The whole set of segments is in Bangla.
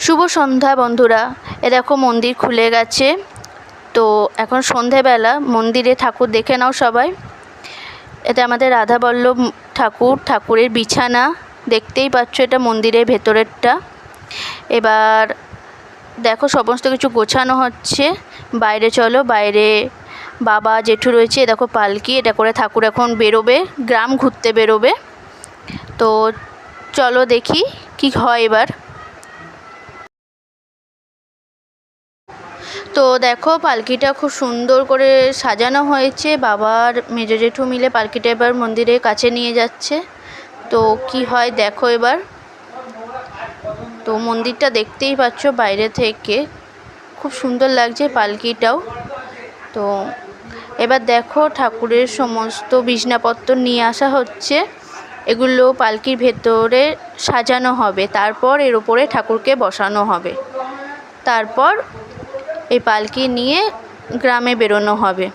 শুভ সন্ধ্যা বন্ধুরা। এ দেখো মন্দির খুলে গেছে। তো এখন সন্ধেবেলা মন্দিরে ঠাকুর দেখে নাও সবাই। এটা আমাদের রাধাবল্লভ ঠাকুরের বিছানা দেখতেই পাচ্ছ, এটা মন্দিরের ভেতরেরটা। এবার দেখো সমস্ত কিছু গোছানো হচ্ছে। বাইরে চলো, বাইরে বাবা জেঠু রয়েছে। দেখো পালকি, এটা করে ঠাকুর এখন বেরোবে, গ্রাম ঘুরতে বেরোবে। তো চলো দেখি কি হয় এবার। তো দেখো পালকিটা খুব সুন্দর করে সাজানো হয়েছে। বাবার মেজো জেঠু মিলে পালকিটা এবার মন্দিরের কাছে নিয়ে যাচ্ছে। তো কি হয় দেখো এবার। তো মন্দিরটা দেখতেই পাচ্ছ বাইরে থেকে, খুব সুন্দর লাগছে পালকিটাও। তো এবার দেখো ঠাকুরের সমস্ত বিছনাপত্র নিয়ে আসা হচ্ছে। এগুলো পালকির ভেতরে সাজানো হবে, তারপর এর উপরে ঠাকুরকে বসানো হবে। তারপর এই পালকি নিয়ে গ্রামে বেরোনো হবে।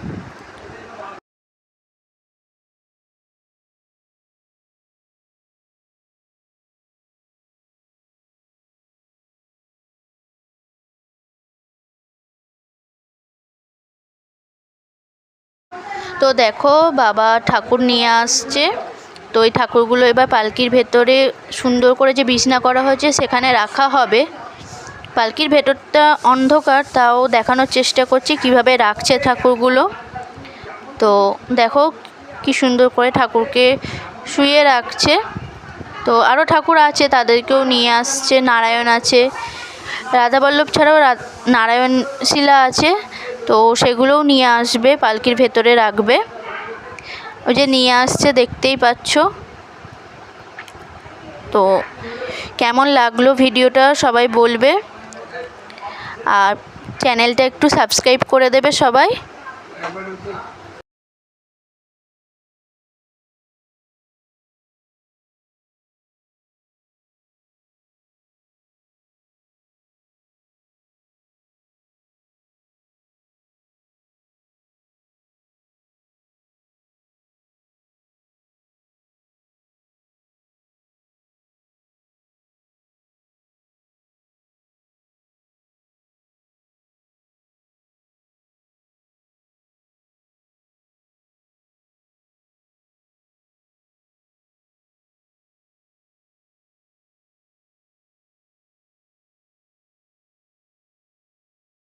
তো দেখো বাবা ঠাকুর নিয়ে আসছে। তো এই ঠাকুরগুলো এবার পালকির ভেতরে সুন্দর করে যে বিছনা করা হয়েছে সেখানে রাখা হবে। পালকির ভেতরটা অন্ধকার, তাও দেখানোর চেষ্টা করছি কিভাবে রাখছে ঠাকুরগুলো। তো দেখো কি সুন্দর করে ঠাকুরকে শুইয়ে রাখছে। তো আরও ঠাকুর আছে, তাদেরকেও নিয়ে আসছে। নারায়ণ আছে, রাধাবল্লভ ছাড়াও নারায়ণ শিলা আছে। তো সেগুলোও নিয়ে আসবে, পালকির ভেতরে রাখবে। ওই যে নিয়ে আসছে দেখতেই পাচ্ছ। তো কেমন লাগলো ভিডিওটা সবাই বলবে, আর চ্যানেলটা একটু সাবস্ক্রাইব করে দেবে সবাই।